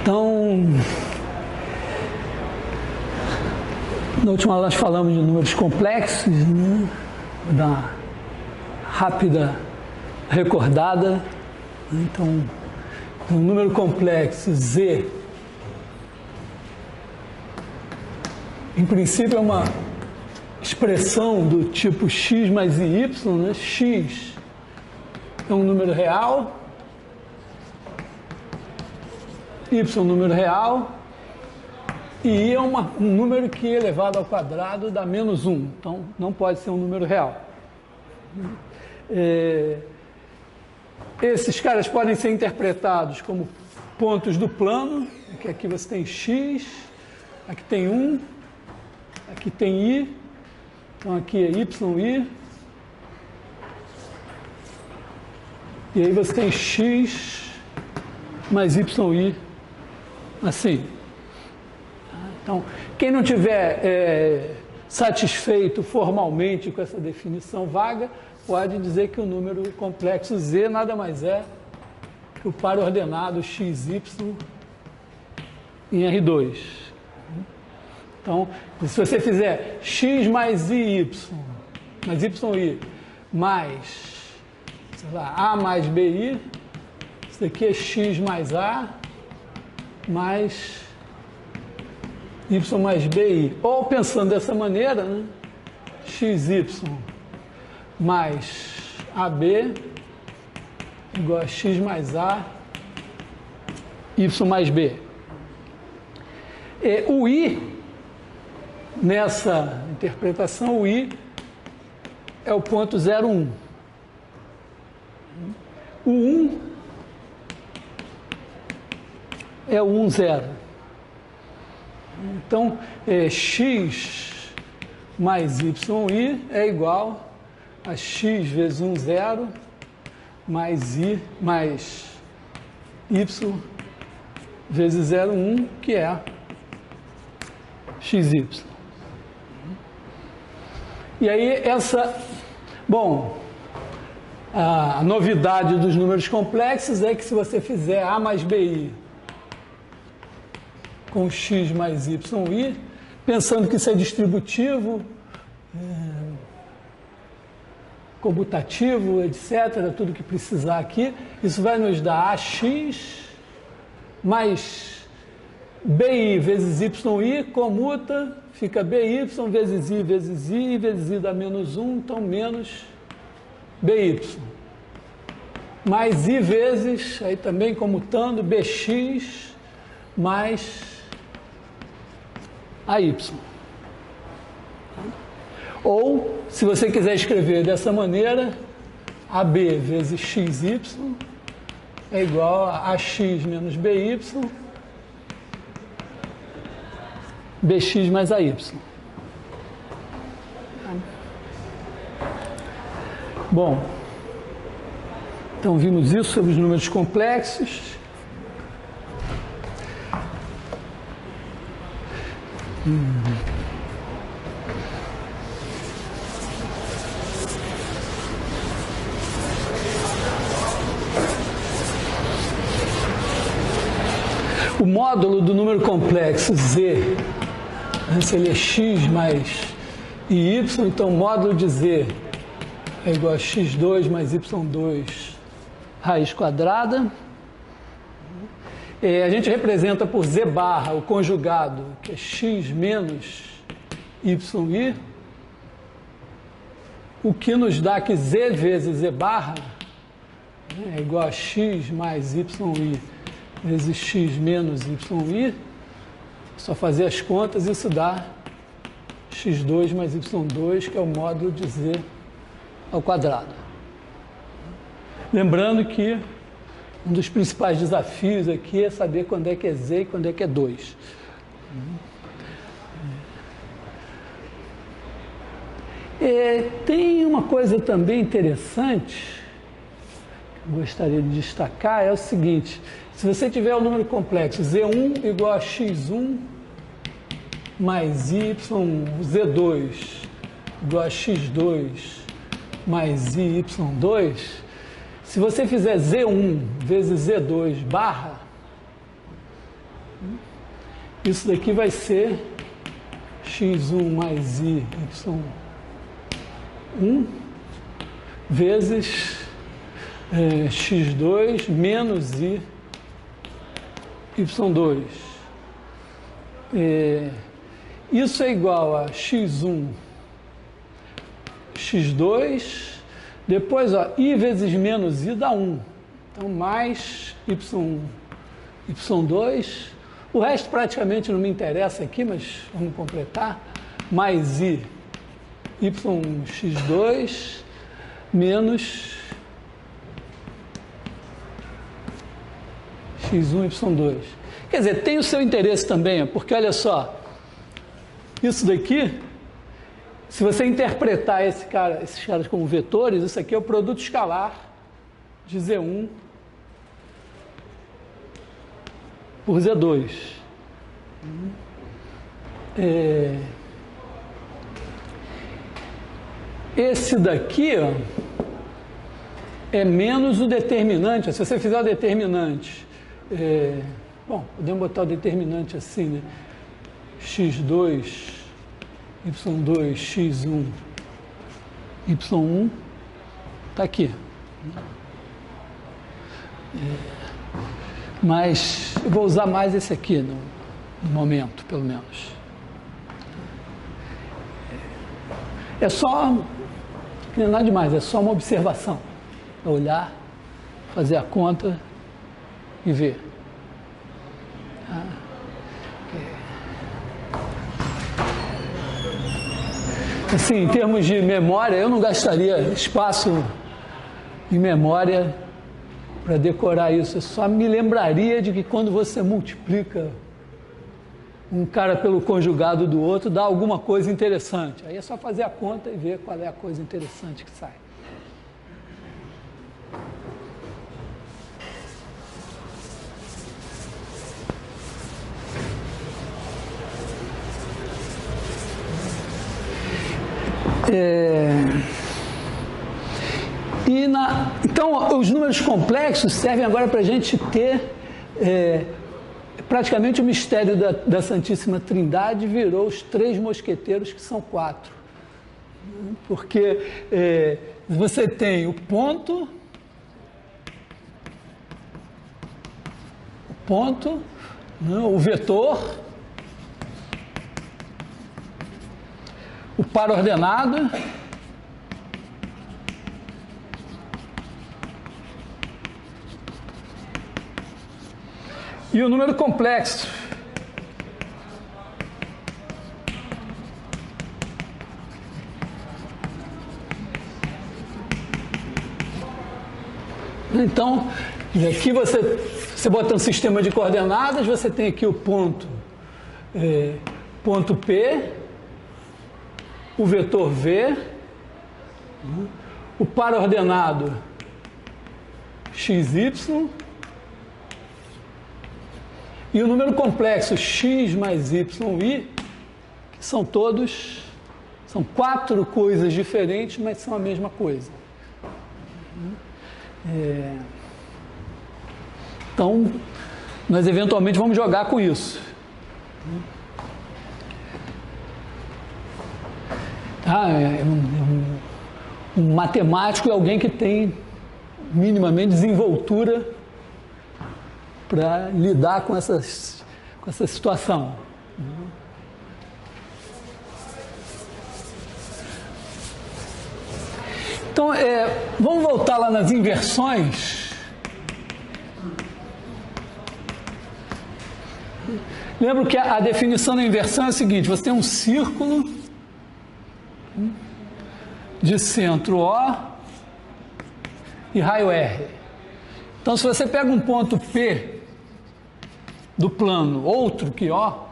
Então, na última aula nós falamos de números complexos, né? Vou dar uma rápida recordada. Então, um número complexo Z, em princípio é uma expressão do tipo x mais y, né? X é um número real, y é um número real, e i é um número que elevado ao quadrado dá menos 1, então não pode ser um número real. Esses caras podem ser interpretados como pontos do plano, que aqui você tem x, aqui tem 1, aqui tem i, então aqui é yi, e aí você tem x mais yi, assim. Então, quem não tiver satisfeito formalmente com essa definição vaga, pode dizer que o número complexo Z nada mais é que o par ordenado XY em R2. Então, se você fizer x mais YI, mais, sei lá, A mais BI, isso aqui é x mais A mais Y mais BI. Ou pensando dessa maneira, né? XY mais AB igual a x mais A, Y mais B. E o I, nessa interpretação, o I é o ponto 0, 1. O 1 é o 1, 0. Então, x mais yi é igual a x vezes 1, 0, mais i mais y vezes 0, 1, que é xy. E aí a novidade dos números complexos é que se você fizer A mais BI com x mais yi, pensando que isso é distributivo, comutativo, etc., tudo que precisar aqui, isso vai nos dar AX mais BI vezes YI, comuta, fica BY vezes I dá menos 1, então menos BY. Mais I vezes, aí também comutando, BX mais AY. Ou, se você quiser escrever dessa maneira, AB vezes XY é igual a AX menos BY, BX mais AY. Bom, então vimos isso sobre os números complexos. O módulo do número complexo Z, se ele é x mais y, então o módulo de Z é igual a x2 mais y2 raiz quadrada. A gente representa por Z barra o conjugado, que é x menos yi, o que nos dá que Z vezes Z barra é igual a x mais yi vezes x menos yi. Só fazer as contas, isso dá x2 mais y2, que é o módulo de Z ao quadrado. Lembrando que um dos principais desafios aqui é saber quando é que é Z e quando é que é 2. Tem uma coisa também interessante que eu gostaria de destacar, é o seguinte: se você tiver o número complexo Z1 igual a x1 mais y, Z2 igual a x2 mais y2, se você fizer Z1 vezes Z2 barra, Isso daqui vai ser x1 mais y1 vezes x2 menos y2. Isso é igual a x1, x2, depois i vezes menos i dá 1. Então, mais y1, y2. O resto praticamente não me interessa aqui, mas vamos completar. Mais i, yx2 menos x1, y2. Quer dizer, tem o seu interesse também, porque olha só, isso daqui, se você interpretar esses caras como vetores, isso aqui é o produto escalar de Z1 por Z2. Esse daqui, ó, é menos o determinante. Se você fizer o determinante, bom, podemos botar o determinante assim, né? x2, y2, x1, y1, está aqui. Mas eu vou usar mais esse aqui no momento, pelo menos. É só, não é nada demais, é só uma observação. É olhar, fazer a conta e ver. Assim, em termos de memória, eu não gastaria espaço em memória para decorar isso. Eu só me lembraria de que quando você multiplica um cara pelo conjugado do outro, dá alguma coisa interessante. Aí é só fazer a conta e ver qual é a coisa interessante que sai. Então, os números complexos servem agora para a gente ter praticamente o mistério da Santíssima Trindade virou os 3 mosqueteiros, que são 4. Porque você tem o ponto, o vetor, o par ordenado e o número complexo. Então, aqui você bota um sistema de coordenadas, você tem aqui o ponto P, o vetor V, o par ordenado XY e o número complexo x mais y, que são 4 coisas diferentes, mas são a mesma coisa. Então, nós eventualmente vamos jogar com isso. Um matemático é alguém que tem minimamente desenvoltura para lidar com essa situação. Então, vamos voltar lá nas inversões. Lembra que a definição da inversão é a seguinte: você tem um círculo de centro O e raio R. Então, se você pega um ponto P do plano, outro que O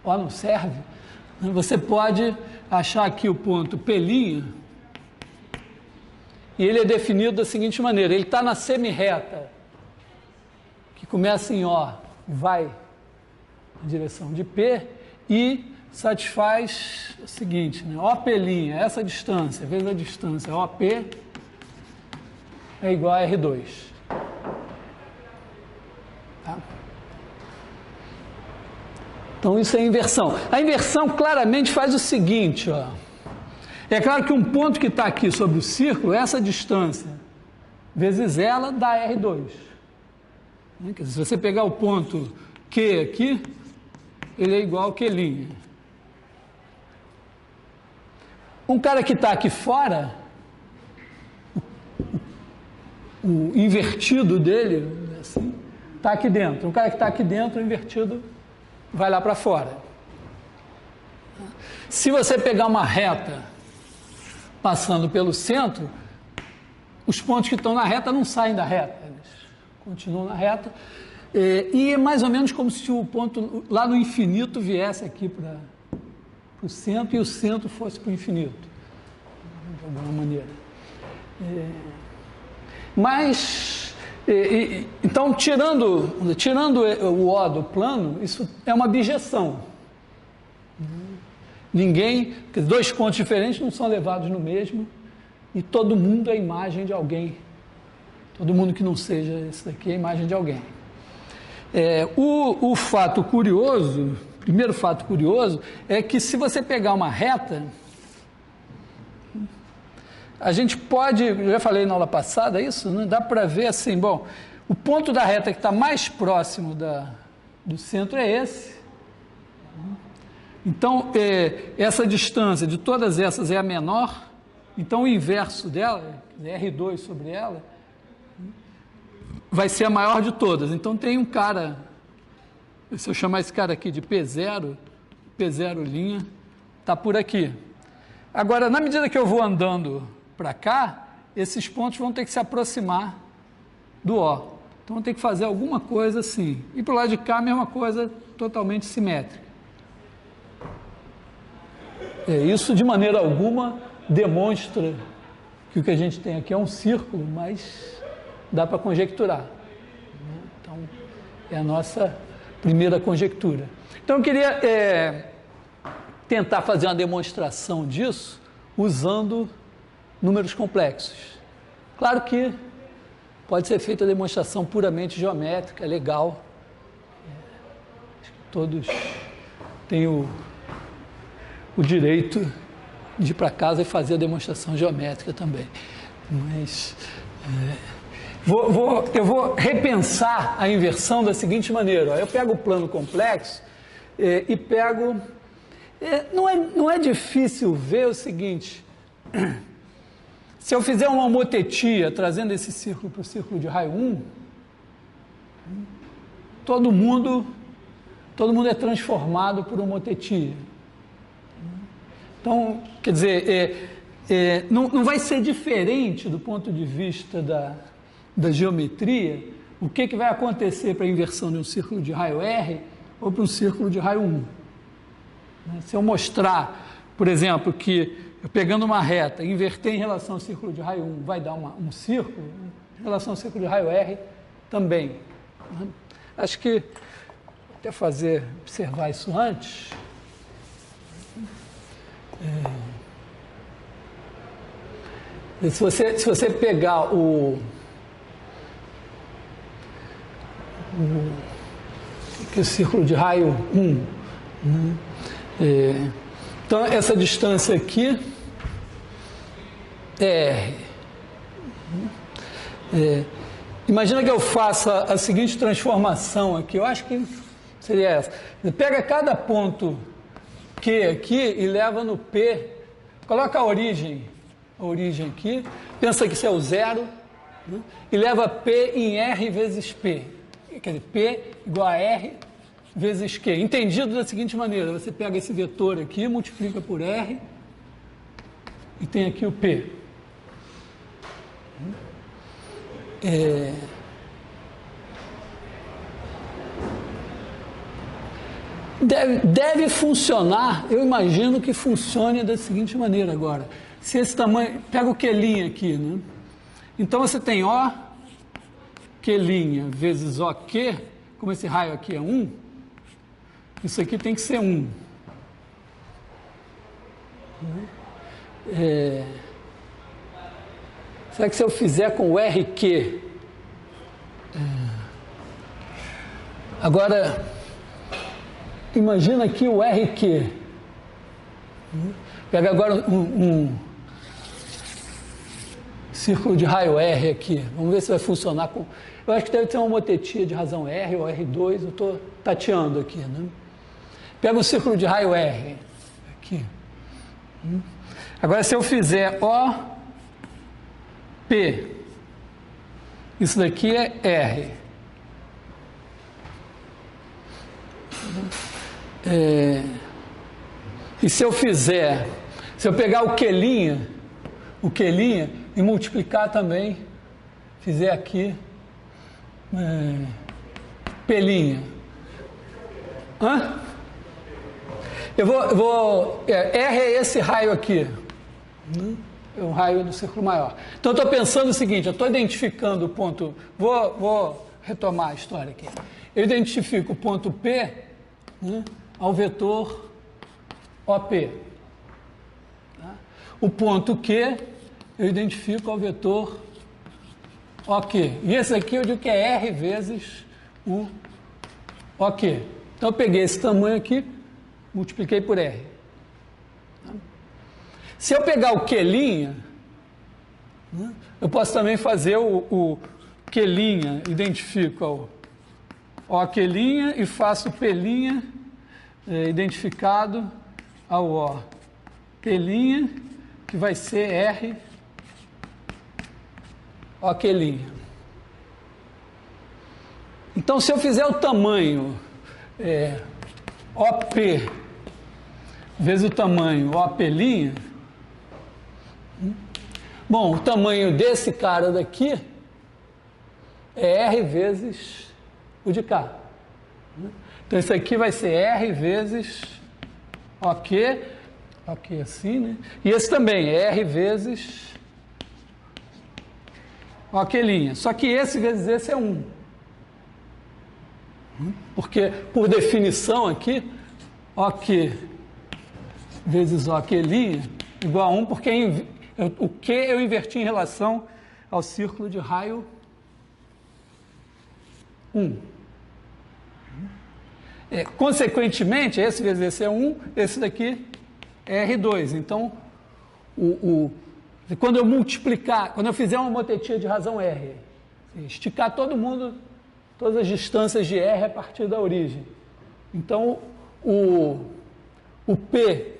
não serve, você pode achar aqui o ponto P', e ele é definido da seguinte maneira: ele está na semirreta, que começa em O e vai na direção de P, e satisfaz o seguinte, né? OP', essa distância, vezes a distância OP, é igual a R2. Tá? Então isso é inversão. A inversão claramente faz o seguinte, ó. É claro que um ponto que está aqui sobre o círculo, essa distância, vezes ela, dá R2. Quer dizer, se você pegar o ponto Q aqui, ele é igual a Q'. Um cara que está aqui fora, o invertido dele, assim, está aqui dentro. Um cara que está aqui dentro, o invertido vai lá para fora. Se você pegar uma reta passando pelo centro, os pontos que estão na reta não saem da reta, eles continuam na reta. E é mais ou menos como se o ponto lá no infinito viesse aqui para o centro e o centro fosse para o infinito, de alguma maneira. Mas, então, tirando o O do plano, isso é uma bijeção. Ninguém, dois pontos diferentes não são levados no mesmo, e todo mundo é a imagem de alguém. Todo mundo que não seja esse daqui é a imagem de alguém. O fato curioso, o primeiro fato curioso, é que se você pegar uma reta, a gente pode, eu já falei na aula passada isso, né? Dá para ver assim, bom, o ponto da reta que está mais próximo do centro é esse. Então, essa distância de todas essas é a menor, então o inverso dela, R2 sobre ela, vai ser a maior de todas. Então tem um cara, se eu chamar esse cara aqui de P0, P0', está por aqui. Agora, na medida que eu vou andando para cá, esses pontos vão ter que se aproximar do O. Então vou ter que fazer alguma coisa assim. E para o lado de cá, a mesma coisa, totalmente simétrica. Isso, de maneira alguma, demonstra que o que a gente tem aqui é um círculo, mas dá para conjecturar. Então, é a nossa primeira conjectura. Então, eu queria tentar fazer uma demonstração disso usando números complexos. Claro que pode ser feita a demonstração puramente geométrica, legal. Acho que todos têm o direito de ir para casa e fazer a demonstração geométrica também. Mas eu vou repensar a inversão da seguinte maneira. Eu pego o plano complexo e pego... não é difícil ver o seguinte... Se eu fizer uma homotetia trazendo esse círculo para o círculo de raio 1, todo mundo é transformado por homotetia. Então, quer dizer, não vai ser diferente do ponto de vista da geometria o que vai acontecer para a inversão de um círculo de raio R ou para um círculo de raio 1. Se eu mostrar, por exemplo, que eu pegando uma reta, inverter em relação ao círculo de raio 1 vai dar um círculo, em relação ao círculo de raio R também. Acho que, até observar isso antes... Se você pegar o círculo de raio 1, então essa distância aqui é R. Imagina que eu faça a seguinte transformação aqui, eu acho que seria essa. Pega cada ponto Q aqui e leva no P, coloca a origem aqui, pensa que isso é o zero, né? E leva P em R vezes P, quer dizer, P igual a R vezes Q. Entendido da seguinte maneira, você pega esse vetor aqui, multiplica por R e tem aqui o P. Deve funcionar, eu imagino que funcione da seguinte maneira agora. Se esse tamanho, pega o Q' aqui, né? Então você tem O, Q' vezes OQ, como esse raio aqui é 1, isso aqui tem que ser 1. Será que se eu fizer com o RQ? imagina aqui o RQ. Pega agora um círculo de raio R aqui. Vamos ver se vai funcionar com... Eu acho que deve ter uma motetia de razão R ou R2, eu estou tateando aqui, né? Pega um círculo de raio R aqui. Agora, se eu fizer P, isso daqui é R. E se eu pegar o Q', e multiplicar também, fizer aqui P'. Hã? R é esse raio aqui. É um raio do círculo maior. Então, eu estou pensando o seguinte, eu estou identificando o ponto... Vou retomar a história aqui. Eu identifico o ponto P, né, ao vetor OP. Tá? O ponto Q, eu identifico ao vetor OK. E esse aqui eu digo que é R vezes o OK. Então, eu peguei esse tamanho aqui, multipliquei por R. Se eu pegar o Q', né, eu posso também fazer o Q', identifico o Q' e faço P' identificado ao O. P', que vai ser R OQ'. Então, se eu fizer o tamanho OP vezes o tamanho OP', bom, o tamanho desse cara daqui é R vezes o de cá. Então, isso aqui vai ser R vezes OK assim, né? E esse também é R vezes OQ'. Só que esse vezes esse é 1. Porque, por definição aqui, OK vezes OQ' igual a 1, porque o Q eu inverti em relação ao círculo de raio 1. Consequentemente, esse vezes esse é 1, esse daqui é R2. Então, quando eu multiplicar, quando eu fizer uma motetia de razão R, esticar todas as distâncias de R a partir da origem. Então, o P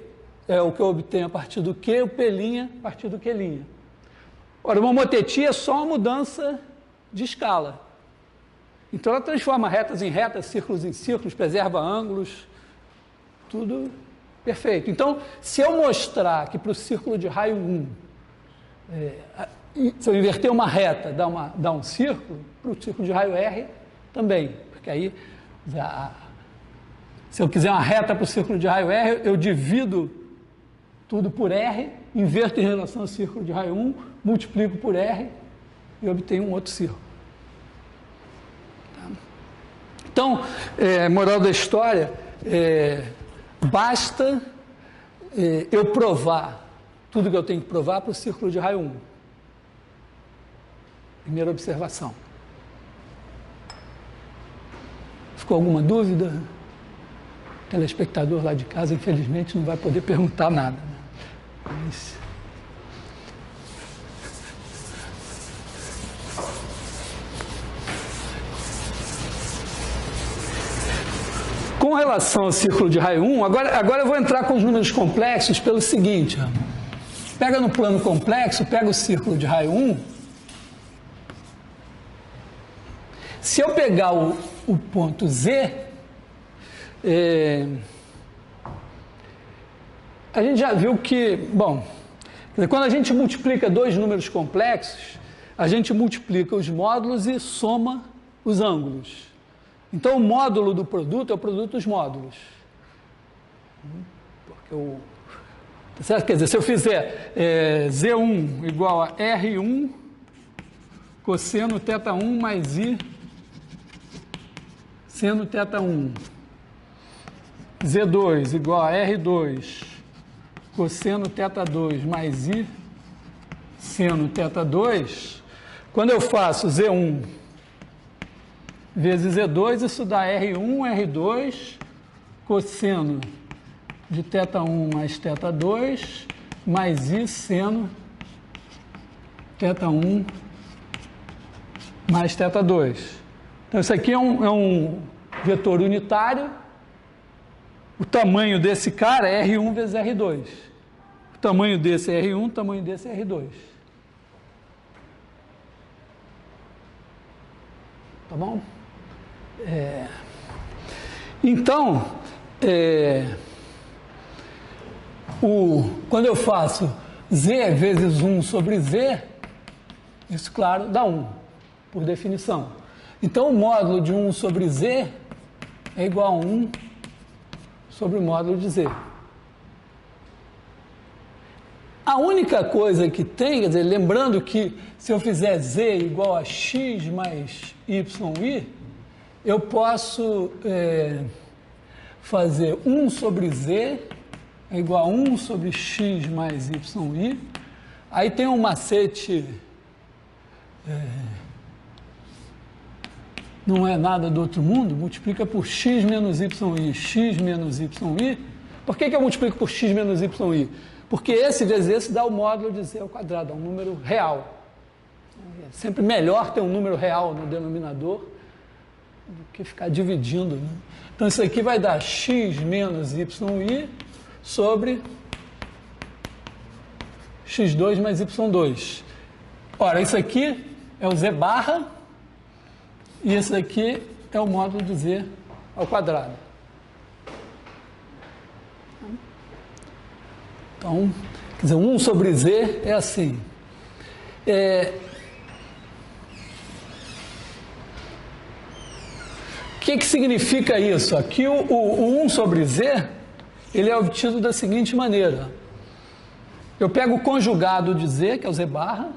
é o que eu obtenho a partir do Q, o P' a partir do Q'. Ora, uma motetia é só uma mudança de escala. Então, ela transforma retas em retas, círculos em círculos, preserva ângulos, tudo perfeito. Então, se eu mostrar que para o círculo de raio 1, se eu inverter uma reta, dá um círculo, para o círculo de raio R também, porque aí, se eu quiser uma reta para o círculo de raio R, eu divido tudo por R, inverto em relação ao círculo de raio 1, multiplico por R e obtenho um outro círculo. Tá? Então, moral da história, basta eu provar tudo que eu tenho que provar para o círculo de raio 1. Primeira observação. Ficou alguma dúvida? O telespectador lá de casa, infelizmente, não vai poder perguntar nada. Né? Mas... Com relação ao círculo de raio 1, agora eu vou entrar com os números complexos pelo seguinte. Pega no plano complexo, pega o círculo de raio 1. Se eu pegar o ponto Z, a gente já viu que, bom, quando a gente multiplica dois números complexos, a gente multiplica os módulos e soma os ângulos. Então, o módulo do produto é o produto dos módulos. Porque certo? Quer dizer, se eu fizer Z1 igual a R1 cosseno θ1 mais I seno θ1. Z2 igual a R2 cosseno θ2 mais I seno θ2. Quando eu faço Z1 vezes Z2, isso dá R1, R2 cosseno de θ1 mais θ2 mais I seno θ1 mais θ2. Então, isso aqui é um vetor unitário. O tamanho desse cara é R1 vezes R2. O tamanho desse é R1, o tamanho desse é R2. Tá bom? Então, quando eu faço Z vezes 1 sobre Z, isso, claro, dá 1, por definição. Então, o módulo de 1 sobre Z é igual a 1 sobre o módulo de Z. A única coisa que tem, quer dizer, lembrando que se eu fizer Z igual a X mais YI, eu posso fazer 1 sobre Z é igual a 1 sobre X mais YI. Aí tem um macete, não é nada do outro mundo, multiplica por X menos YI, X menos YI. Por que eu multiplico por X menos YI? Porque esse vezes esse dá o módulo de Z ao quadrado, é um número real. É sempre melhor ter um número real no denominador do que ficar dividindo, né? Então, isso aqui vai dar X menos YI sobre X2 mais Y2. Ora, isso aqui é o Z barra e esse aqui é o módulo de Z ao quadrado. Então, quer dizer, 1 sobre Z é assim. O que significa isso? Aqui o 1 sobre Z, ele é obtido da seguinte maneira. Eu pego o conjugado de Z, que é o Z barra.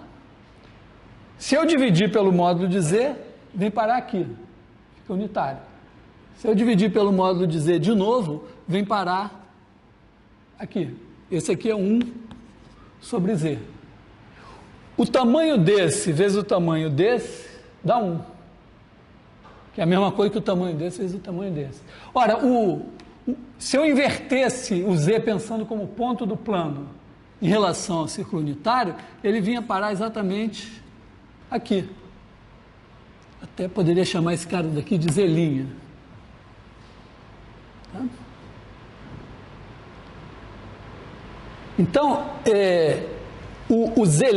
Se eu dividir pelo módulo de Z, vem parar aqui. Fica unitário. Se eu dividir pelo módulo de Z de novo, vem parar aqui. Esse aqui é 1 sobre Z. O tamanho desse vezes o tamanho desse dá 1. Que é a mesma coisa que o tamanho desse vezes o tamanho desse. Ora, se eu invertesse o Z pensando como ponto do plano em relação ao círculo unitário, ele vinha parar exatamente aqui. Até poderia chamar esse cara daqui de Z'. Tá? Então, o Z',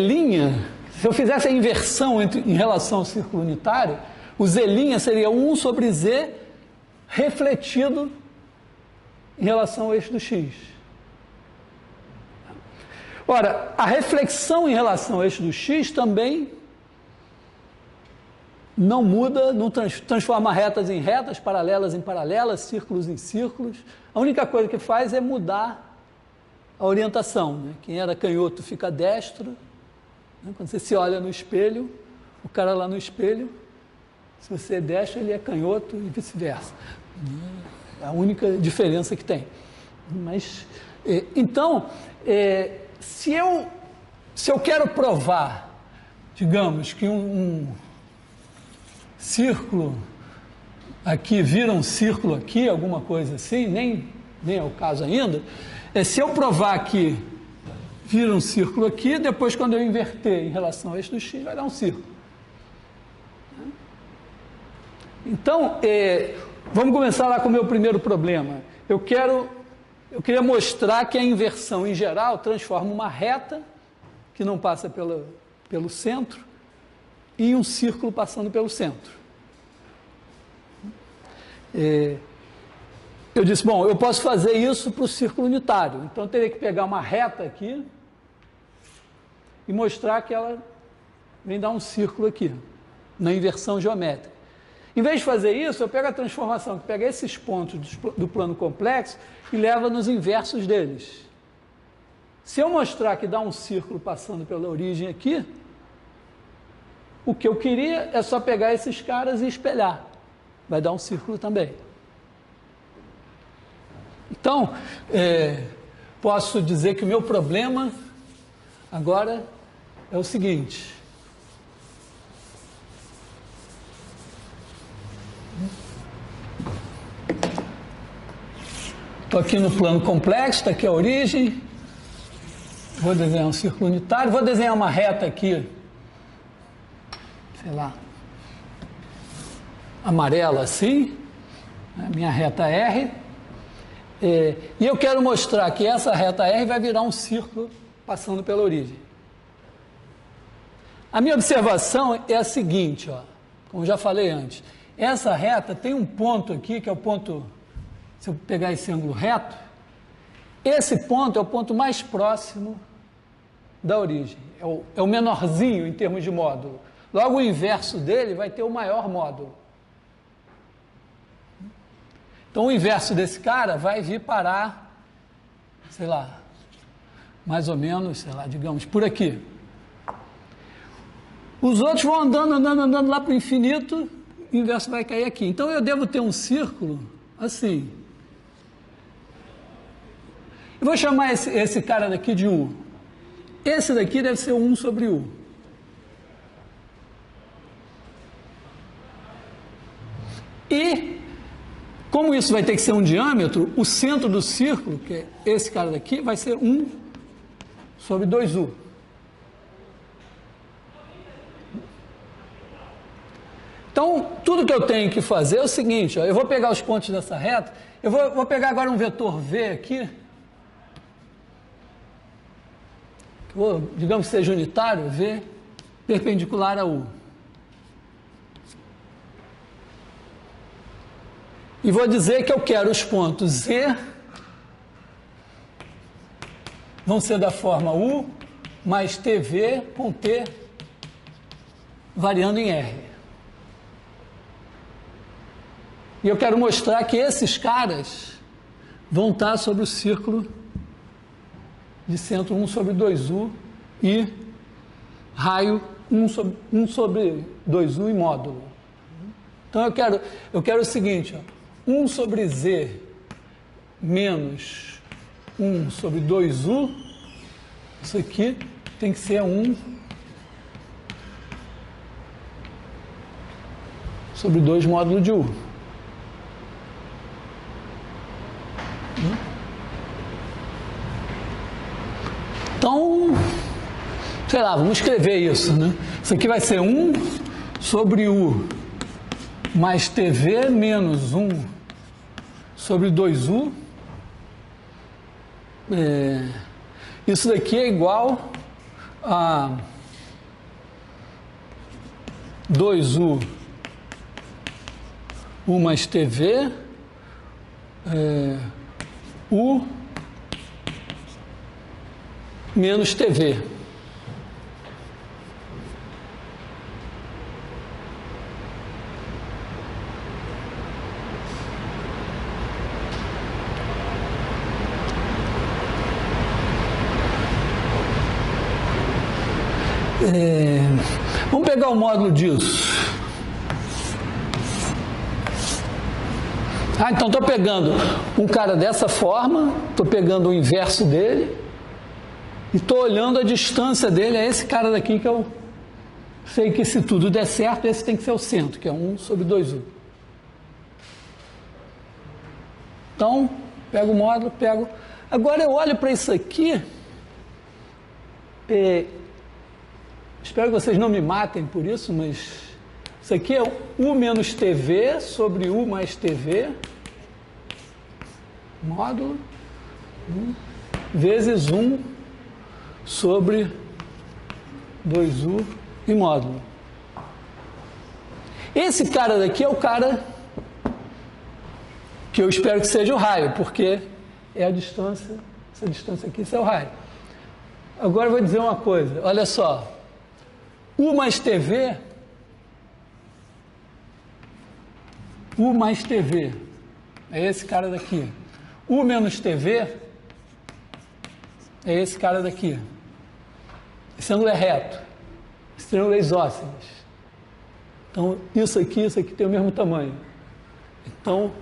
se eu fizesse a inversão em relação ao círculo unitário, o Z' seria 1 sobre Z refletido em relação ao eixo do X. Ora, a reflexão em relação ao eixo do X também não muda, não transforma retas em retas, paralelas em paralelas, círculos em círculos. A única coisa que faz é mudar a orientação, né? Quem era canhoto fica destro, né? Quando você se olha no espelho, o cara lá no espelho, se você é destro, ele é canhoto e vice-versa. É a única diferença que tem. Mas, então, se eu quero provar, digamos, que um círculo aqui vira um círculo aqui, alguma coisa assim, nem é o caso ainda, se eu provar que vira um círculo aqui, depois quando eu inverter em relação ao eixo do X, vai dar um círculo. Então, vamos começar lá com o meu primeiro problema. Eu queria mostrar que a inversão, em geral, transforma uma reta, que não passa pelo centro, em um círculo passando pelo centro. Eu disse, bom, eu posso fazer isso para o círculo unitário. Então, eu teria que pegar uma reta aqui e mostrar que ela vem dar um círculo aqui, na inversão geométrica. Em vez de fazer isso, eu pego a transformação, que pega esses pontos do plano complexo e leva nos inversos deles. Se eu mostrar que dá um círculo passando pela origem aqui, o que eu queria é só pegar esses caras e espelhar. Vai dar um círculo também. Então, posso dizer que o meu problema agora é o seguinte. Estou aqui no plano complexo, está aqui a origem. Vou desenhar um círculo unitário, vou desenhar uma reta aqui, sei lá, amarela assim, né? Minha reta R. E eu quero mostrar que essa reta R vai virar um círculo passando pela origem. A minha observação é a seguinte, ó, como já falei antes, essa reta tem um ponto aqui, que é o ponto, se eu pegar esse ângulo reto, esse ponto é o ponto mais próximo da origem, é o menorzinho em termos de módulo. Logo, o inverso dele vai ter o maior módulo. Então, o inverso desse cara vai vir parar, sei lá, mais ou menos, sei lá, digamos, por aqui. Os outros vão andando lá para o infinito, o inverso vai cair aqui. Então, eu devo ter um círculo assim. Eu vou chamar esse cara daqui de U. Esse daqui deve ser 1 sobre U. E, como isso vai ter que ser um diâmetro, o centro do círculo, que é esse cara daqui, vai ser 1 sobre 2U. Então, tudo que eu tenho que fazer é o seguinte, ó, eu vou pegar os pontos dessa reta, eu vou pegar agora um vetor V aqui, digamos que seja unitário, V, perpendicular a U. E vou dizer que eu quero os pontos Z, vão ser da forma U, mais TV com T, variando em R. E eu quero mostrar que esses caras vão estar sobre o círculo de centro 1 sobre 2U e raio 1 sobre 2U e módulo. Então eu quero o seguinte, ó, 1 sobre Z menos 1 sobre 2U, isso aqui tem que ser 1 sobre 2 módulo de U. Então, sei lá, vamos escrever isso, né? Isso aqui vai ser 1 sobre U mais TV menos 1 sobre 2U. Isso daqui é igual a 2U U mais TV U menos TV. Vamos pegar o módulo disso. Então estou pegando um cara dessa forma, estou pegando o inverso dele e estou olhando a distância dele a esse cara daqui, que eu sei que se tudo der certo, esse tem que ser o centro, que é 1 sobre 2U. Então, pego o módulo, pego... Agora eu olho para isso aqui, espero que vocês não me matem por isso, mas isso aqui é U menos TV sobre U mais TV, módulo, vezes 1 sobre 2U e módulo. Esse cara daqui é o cara que eu espero que seja o raio, porque é a distância, essa distância aqui, isso é o raio. Agora eu vou dizer uma coisa, olha só, U mais TV, U mais TV, é esse cara daqui. U menos TV é esse cara daqui. Esse ângulo é reto, esse triângulo é isósceles. Então, isso aqui tem o mesmo tamanho. Então,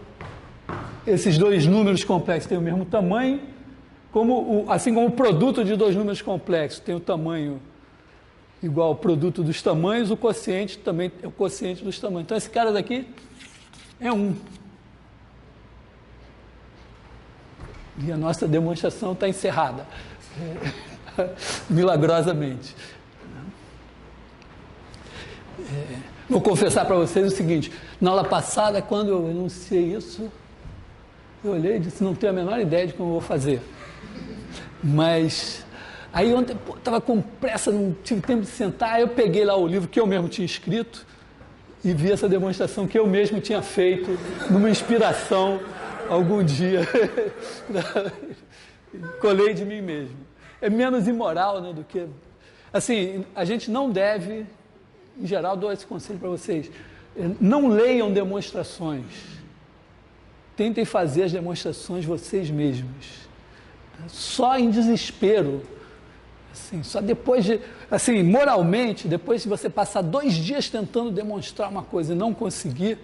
esses dois números complexos têm o mesmo tamanho, assim como o produto de dois números complexos tem o tamanho igual ao produto dos tamanhos, o quociente também é o quociente dos tamanhos. Então, esse cara daqui é 1. E a nossa demonstração está encerrada, milagrosamente. Vou confessar para vocês o seguinte, na aula passada, quando eu enunciei isso, eu olhei e disse, não tenho a menor ideia de como eu vou fazer. Mas aí ontem estava com pressa, não tive tempo de sentar, aí eu peguei lá o livro que eu mesmo tinha escrito e vi essa demonstração que eu mesmo tinha feito numa inspiração algum dia. Colei de mim mesmo. É menos imoral, né, do que... Assim, a gente não deve, em geral, dou esse conselho para vocês, não leiam demonstrações. Tentem fazer as demonstrações vocês mesmos. Só em desespero. Assim, só depois de... Assim, moralmente, depois de você passar 2 dias tentando demonstrar uma coisa e não conseguir,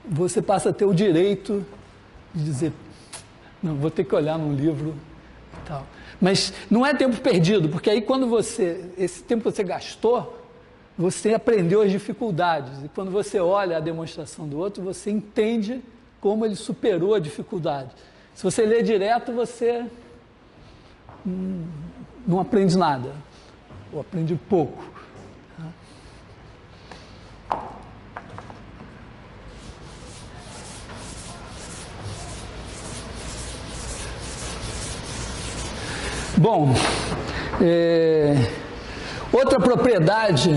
você passa a ter o direito de dizer, não, vou ter que olhar num livro e tal. Mas não é tempo perdido, porque aí quando esse tempo que você gastou, você aprendeu as dificuldades. E quando você olha a demonstração do outro, você entende como ele superou a dificuldade. Se você lê direto, você não aprende nada, ou aprende pouco. Bom, outra propriedade,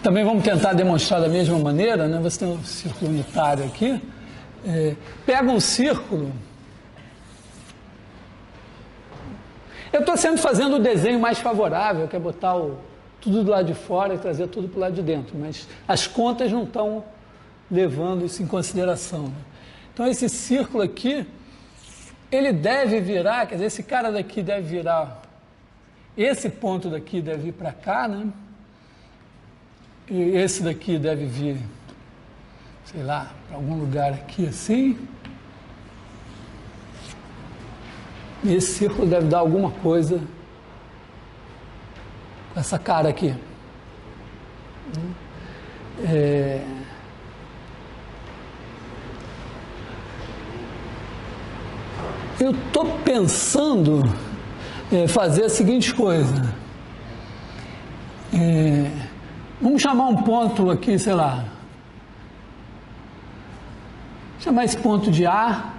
também vamos tentar demonstrar da mesma maneira, né? Você tem um círculo unitário aqui, pega um círculo, eu estou sempre fazendo o desenho mais favorável, que é botar tudo do lado de fora e trazer tudo para o lado de dentro, mas as contas não estão levando isso em consideração, né? Então esse círculo aqui, ele deve virar, quer dizer, esse cara daqui deve virar, esse ponto daqui deve vir para cá, né? E esse daqui deve vir, sei lá, para algum lugar aqui assim. E esse círculo deve dar alguma coisa com essa cara aqui. Eu estou pensando fazer a seguinte coisa. Vamos chamar um ponto aqui, sei lá. Chamar esse ponto de A,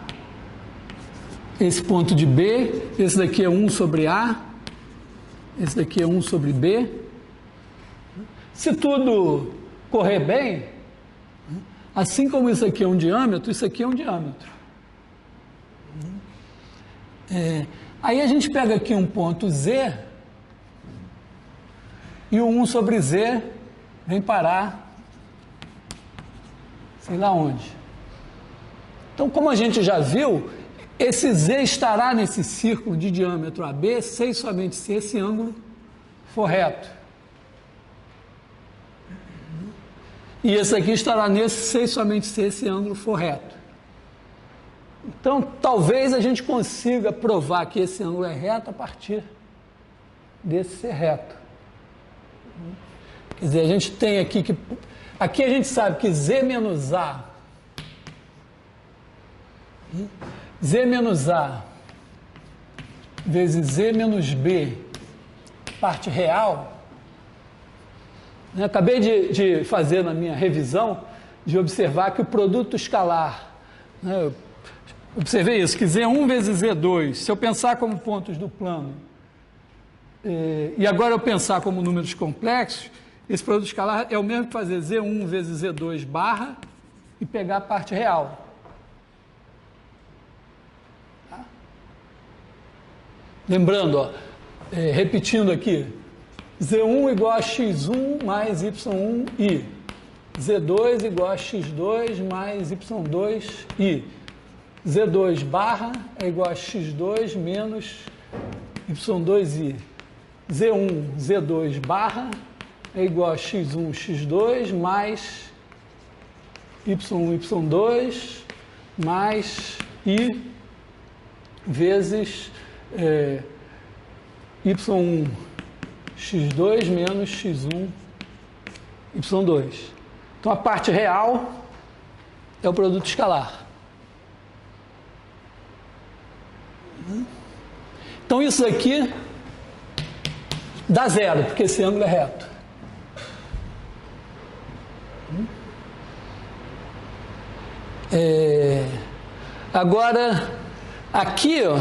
esse ponto de B, esse daqui é 1 sobre A, esse daqui é 1 sobre B. Se tudo correr bem, assim como isso aqui é um diâmetro, isso aqui é um diâmetro. Aí a gente pega aqui um ponto Z e o 1 sobre Z vem parar sei lá onde. Então, como a gente já viu, esse Z estará nesse círculo de diâmetro AB se e somente se esse ângulo for reto. E esse aqui estará nesse se e somente se esse ângulo for reto. Então, talvez a gente consiga provar que esse ângulo é reto a partir desse ser reto. Quer dizer, a gente tem aqui que... Aqui a gente sabe que Z menos A vezes Z menos B, parte real, né? Acabei de fazer na minha revisão, de observar que o produto escalar, né? Observei isso, que Z1 vezes Z2, se eu pensar como pontos do plano, e agora eu pensar como números complexos, esse produto escalar é o mesmo que fazer Z1 vezes Z2 barra e pegar a parte real. Tá? Lembrando, ó, repetindo aqui, Z1 igual a X1 mais Y1i, Z2 igual a X2 mais Y2i. Z2 barra é igual a X2 menos Y2i. Z1, Z2 barra é igual a X1, X2 mais Y1, Y2 mais I vezes Y1, X2 menos X1, Y2. Então, a parte real é o produto escalar. Então isso aqui dá zero, porque esse ângulo é reto. Agora, aqui, ó,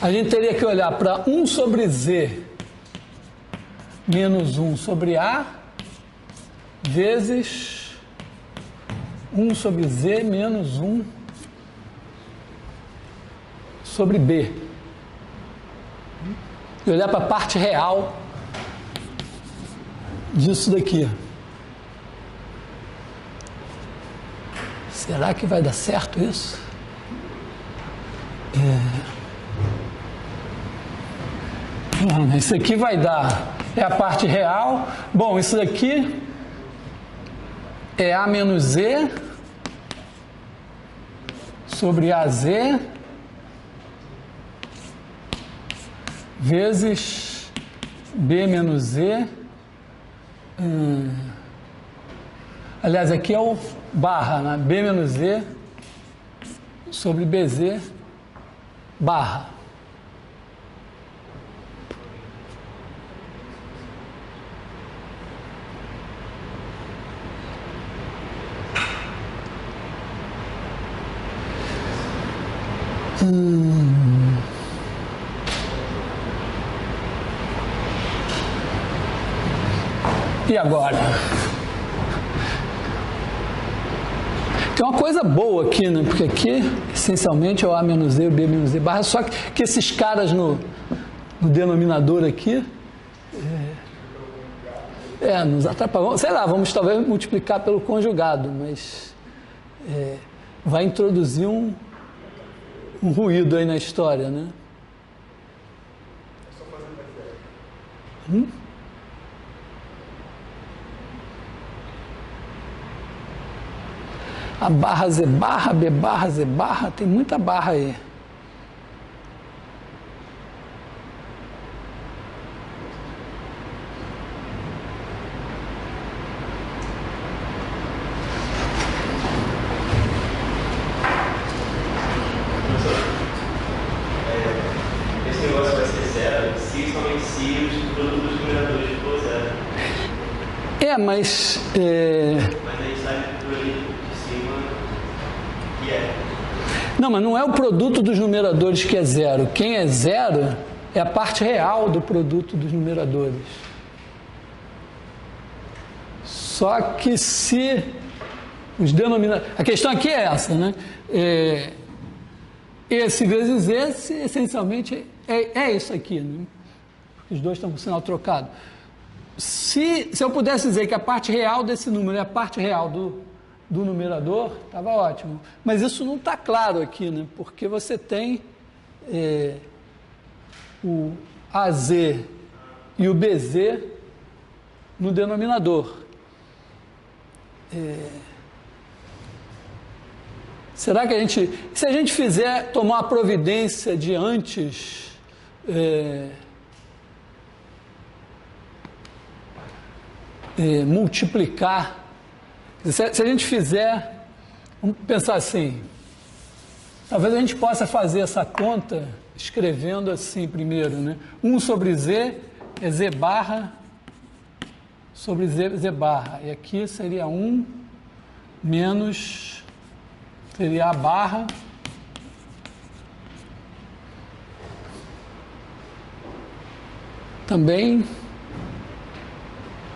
a gente teria que olhar para 1 sobre Z menos 1 sobre A vezes 1 sobre Z menos 1 sobre B. E olhar para a parte real disso daqui. Será que vai dar certo isso? Isso aqui vai dar, é a parte real. Bom, isso daqui é A menos Z sobre AZ vezes B menos Z. Aliás, aqui é o barra, né? B menos Z sobre BZ barra. E agora? Tem uma coisa boa aqui, né? Porque aqui, essencialmente, é o A menos Z e o B menos Z barra, só que esses caras no denominador aqui, nos atrapalham. Sei lá, vamos talvez multiplicar pelo conjugado, mas vai introduzir um ruído aí na história, né? A barra Z barra, B barra, Z barra, tem muita barra aí. Esse negócio vai ser zero se somente se os produtos dos numeradores for zero. Mas aí sai por ali de cima que é. Não, mas não é o produto dos numeradores que é zero. Quem é zero é a parte real do produto dos numeradores. Só que se os denominadores... A questão aqui é essa, né? Esse vezes esse, essencialmente, é isso aqui, né? Os dois estão com o sinal trocado. Se eu pudesse dizer que a parte real desse número é a parte real do numerador, estava ótimo. Mas isso não está claro aqui, né? Porque você tem o AZ e o BZ no denominador. Será que se a gente fizer, tomar a providência de antes... multiplicar, se a gente fizer, vamos pensar assim, talvez a gente possa fazer essa conta escrevendo assim primeiro, né? 1 sobre Z é Z barra sobre Z barra, e aqui seria 1 menos, seria A barra também.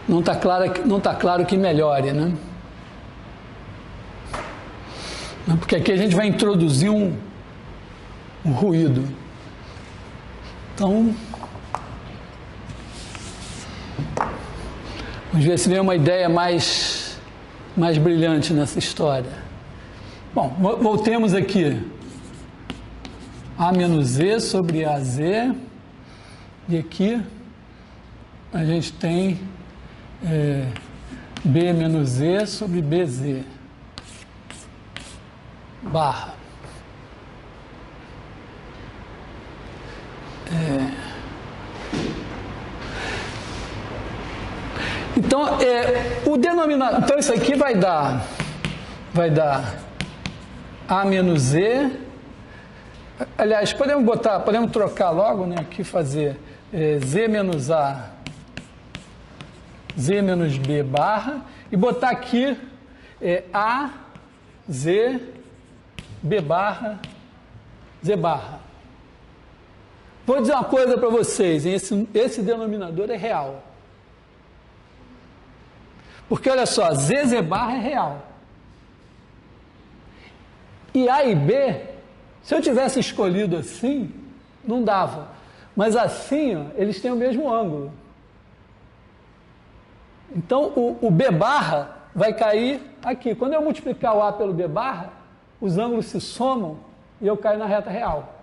Não está claro que melhore, né? Porque aqui a gente vai introduzir um ruído. Então, vamos ver se vem uma ideia mais brilhante nessa história. Bom, voltemos aqui. A menos Z sobre AZ. E aqui a gente tem... B menos Z sobre BZ barra. Então, o denominador... Então, isso aqui vai dar A menos Z Aliás, podemos trocar logo, né? Aqui fazer Z menos A, Z menos B barra, e botar aqui A, Z, B barra, Z barra. Vou dizer uma coisa para vocês, esse denominador é real. Porque olha só, Z barra é real. E A e B, se eu tivesse escolhido assim, não dava. Mas assim, ó, eles têm o mesmo ângulo. Então, o B barra vai cair aqui. Quando eu multiplicar o A pelo B barra, os ângulos se somam e eu caio na reta real.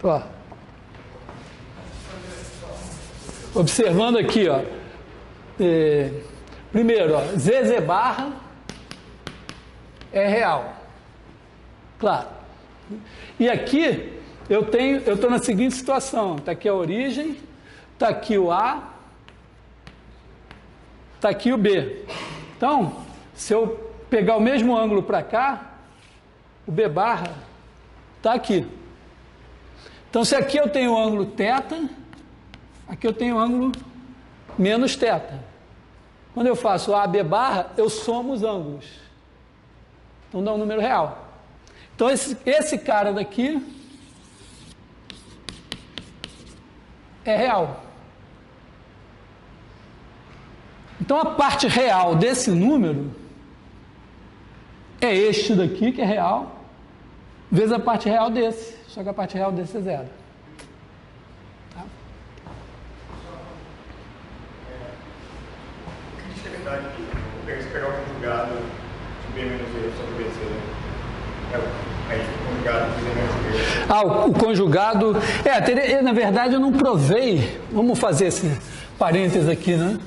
Ó. Observando aqui, ó. Primeiro, ó, Z barra é real. Claro. E aqui eu estou na seguinte situação. Está aqui a origem, está aqui o A, está aqui o B. Então, se eu pegar o mesmo ângulo para cá, o B barra está aqui. Então, se aqui eu tenho o ângulo θ, aqui eu tenho o ângulo menos θ. Quando eu faço A, B barra, eu somo os ângulos. Então dá um número real. Então esse cara daqui é real. Então a parte real desse número é este daqui, que é real, vezes a parte real desse. Só que a parte real desse é zero. Tá? Verdade, se pegar o conjugado de B menos E sobre BC, aí o conjugado de B menos E. O conjugado... na verdade eu não provei, vamos fazer esse parênteses aqui, né?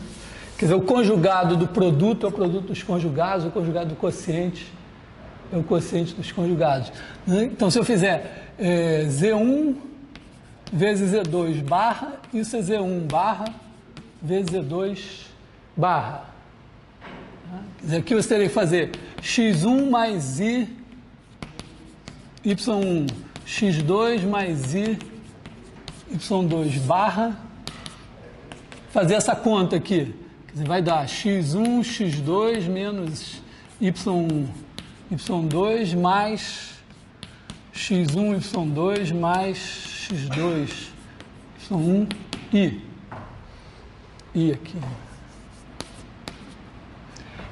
Quer dizer, o conjugado do produto é o produto dos conjugados, o conjugado do quociente é o quociente dos conjugados. Né? Então, se eu fizer Z1 vezes Z2 barra, isso é Z1 barra vezes Z2 barra. Quer dizer, aqui você teria que fazer x1 mais i, y1, x2 mais i, y2 barra, fazer essa conta aqui. Quer dizer, vai dar x1, x2 menos y1, y2 mais x1, y2 mais x2, y1, i. I aqui.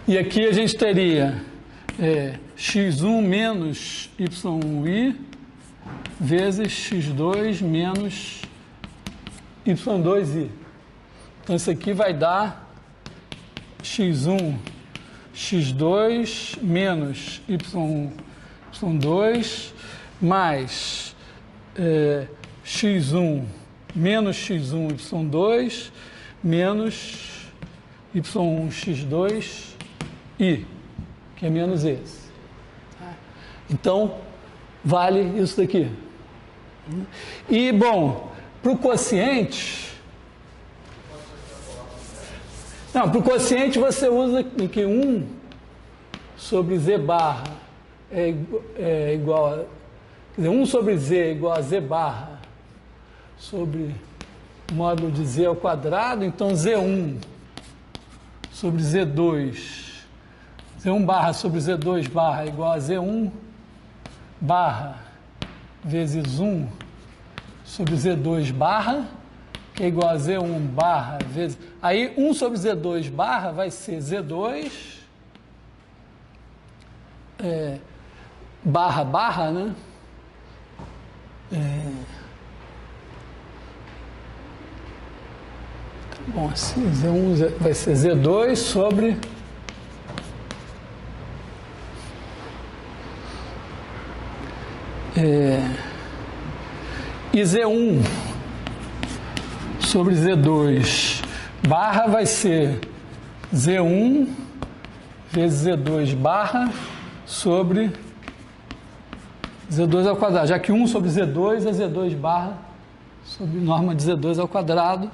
E aqui a gente teria x1 menos y1i vezes x2 menos y2i. Então, isso aqui vai dar x1, x2 menos y2 mais x1 menos x1, y2 menos y1, x2 i, que é menos esse. Então, vale isso daqui. E, bom, para o quociente... Não, para o quociente você usa que 1 sobre z barra é igual a... Quer dizer, 1 sobre z é igual a z barra sobre módulo de z ao quadrado. Então, z1 sobre z2... Z1 barra sobre Z2 barra é igual a Z1 barra vezes 1 sobre Z2 barra, que é igual a Z1 barra vezes... Aí, 1 sobre Z2 barra vai ser Z2 barra barra, né? Bom, assim, Z1 vai ser Z2 sobre... E Z1 sobre Z2 barra vai ser Z1 vezes Z2 barra sobre Z2 ao quadrado, já que 1 sobre Z2 é Z2 barra sobre norma de Z2 ao quadrado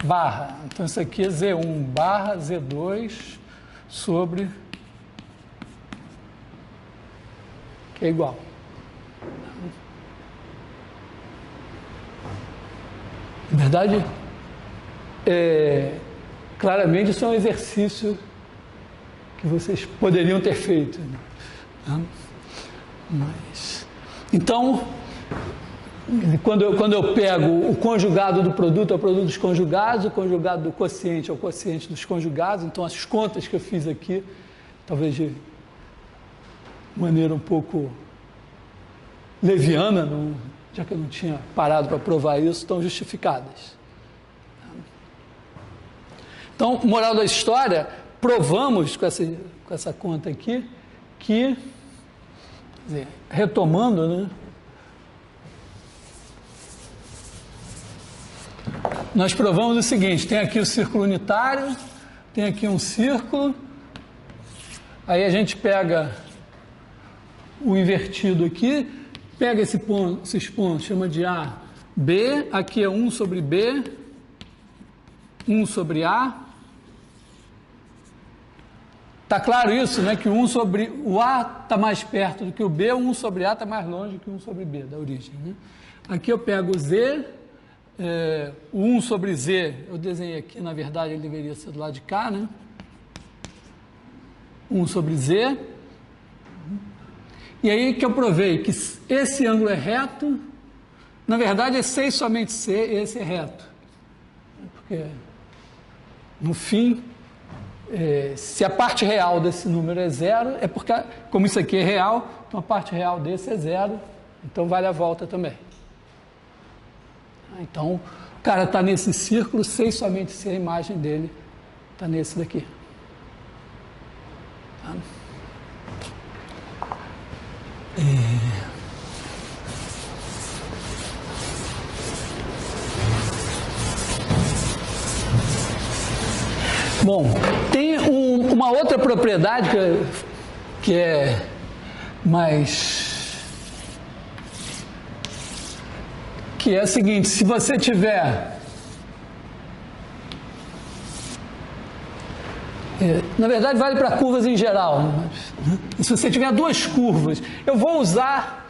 barra. Então, isso aqui é Z1 barra Z2 sobre que é igual. Na verdade, claramente isso é um exercício que vocês poderiam ter feito. Né? Mas, então, quando eu pego o conjugado do produto é o produto dos conjugados, o conjugado do quociente é o quociente dos conjugados, então as contas que eu fiz aqui, talvez de maneira um pouco leviana, já que eu não tinha parado para provar isso, estão justificadas. Então, moral da história, provamos com essa conta aqui que, quer dizer, retomando, né? Nós provamos o seguinte, tem aqui o círculo unitário, tem aqui um círculo, aí a gente pega o invertido aqui, pega esses pontos, chama de A, B, aqui é 1 sobre B, 1 sobre A. Está claro isso, né? Que o A está mais perto do que o B, o 1 sobre A está mais longe do que o 1 sobre B, da origem. Né? Aqui eu pego o Z, o 1 sobre Z, eu desenhei aqui, na verdade ele deveria ser do lado de cá, né? 1 sobre Z. E aí que eu provei que esse ângulo é reto, na verdade é C e somente C, esse é reto. Porque, no fim, se a parte real desse número é zero, é porque, como isso aqui é real, então a parte real desse é zero, então vale a volta também. Então, o cara está nesse círculo, C e somente C, a imagem dele está nesse daqui. Tá? Bom, tem uma outra propriedade que é mais... que é a seguinte, se você tiver... na verdade vale para curvas em geral, mas, se você tiver duas curvas, eu vou usar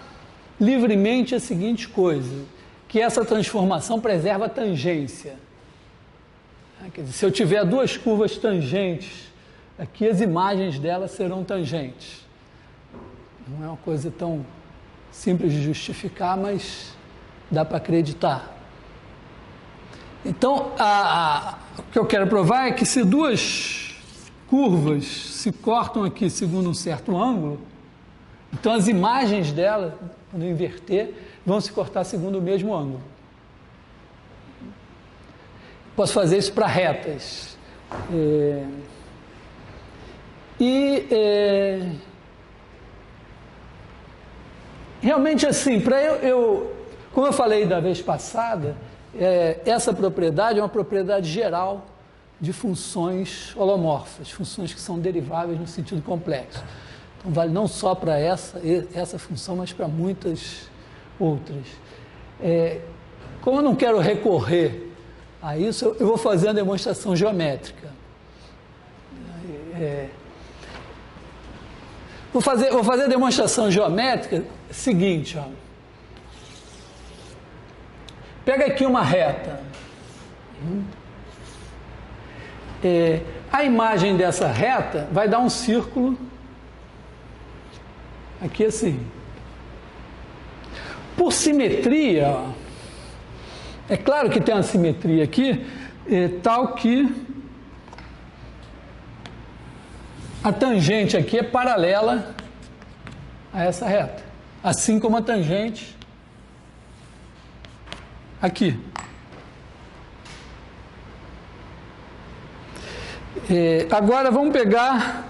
livremente a seguinte coisa, que essa transformação preserva a tangência. Quer dizer, se eu tiver duas curvas tangentes, aqui as imagens delas serão tangentes. Não é uma coisa tão simples de justificar, mas dá para acreditar. Então, o que eu quero provar é que se duas curvas se cortam aqui segundo um certo ângulo, então as imagens delas, quando eu inverter, vão se cortar segundo o mesmo ângulo. Posso fazer isso para retas. Realmente assim, como eu falei da vez passada, essa propriedade é uma propriedade geral de funções holomorfas, funções que são deriváveis no sentido complexo. Então vale não só para essa função, mas para muitas outras. Como eu não quero recorrer a isso, eu vou fazer uma demonstração geométrica. Vou fazer a demonstração geométrica seguinte, ó. Pega aqui uma reta. A imagem dessa reta vai dar um círculo aqui assim. Por simetria, ó, é claro que tem uma simetria aqui, tal que a tangente aqui é paralela a essa reta, assim como a tangente aqui. Agora vamos pegar,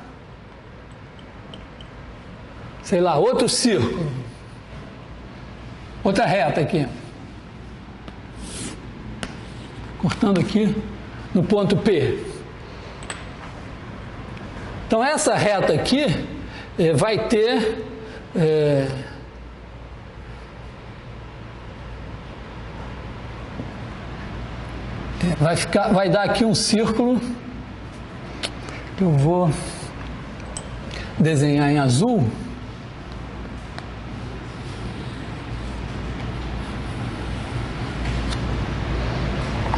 sei lá, outro círculo, outra reta aqui, cortando aqui no ponto P. Então essa reta aqui vai ter vai dar aqui um círculo que eu vou desenhar em azul.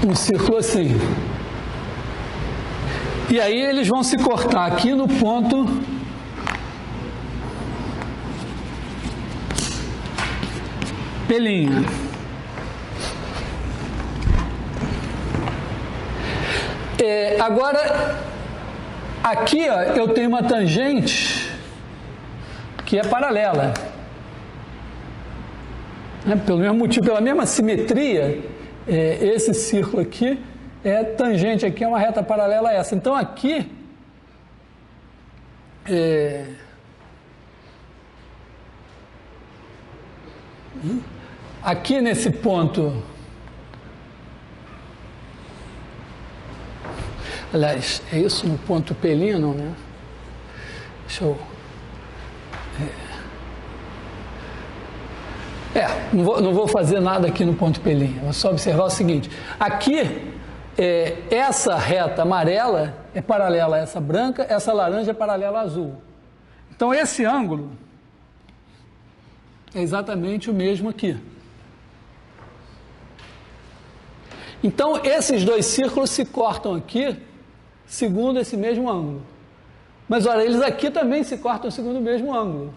um círculo assim. E aí eles vão se cortar aqui no ponto pelinha. Agora, aqui ó, eu tenho uma tangente que é paralela. Pelo mesmo motivo, pela mesma simetria, esse círculo aqui é tangente, aqui é uma reta paralela a essa. Então aqui, aqui nesse ponto, aliás, é isso no ponto pelino, né? Deixa eu... não vou fazer nada aqui no ponto pelinha, vou só observar o seguinte, aqui, essa reta amarela é paralela a essa branca, essa laranja é paralela a azul. Então esse ângulo é exatamente o mesmo aqui. Então esses dois círculos se cortam aqui, segundo esse mesmo ângulo. Mas olha, eles aqui também se cortam segundo o mesmo ângulo.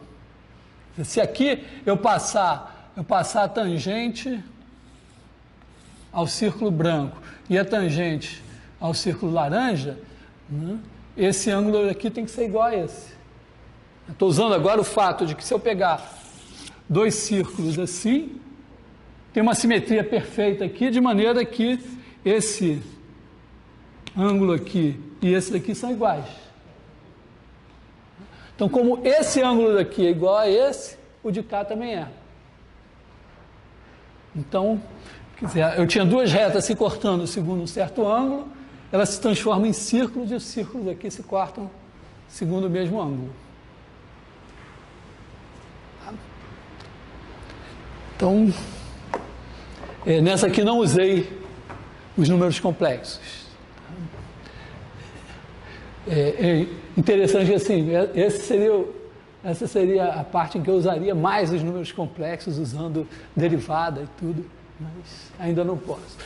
Se aqui eu passar a tangente ao círculo branco e a tangente ao círculo laranja, né, esse ângulo aqui tem que ser igual a esse. Estou usando agora o fato de que se eu pegar dois círculos assim, tem uma simetria perfeita aqui, de maneira que esse ângulo aqui e esse daqui são iguais. Então, como esse ângulo daqui é igual a esse, o de cá também é. Então, quer dizer, eu tinha duas retas se cortando segundo um certo ângulo, elas se transformam em círculos e os círculos aqui se cortam segundo o mesmo ângulo. Então, nessa aqui não usei os números complexos. Interessante que assim, essa seria a parte em que eu usaria mais os números complexos, usando derivada e tudo, mas ainda não posso.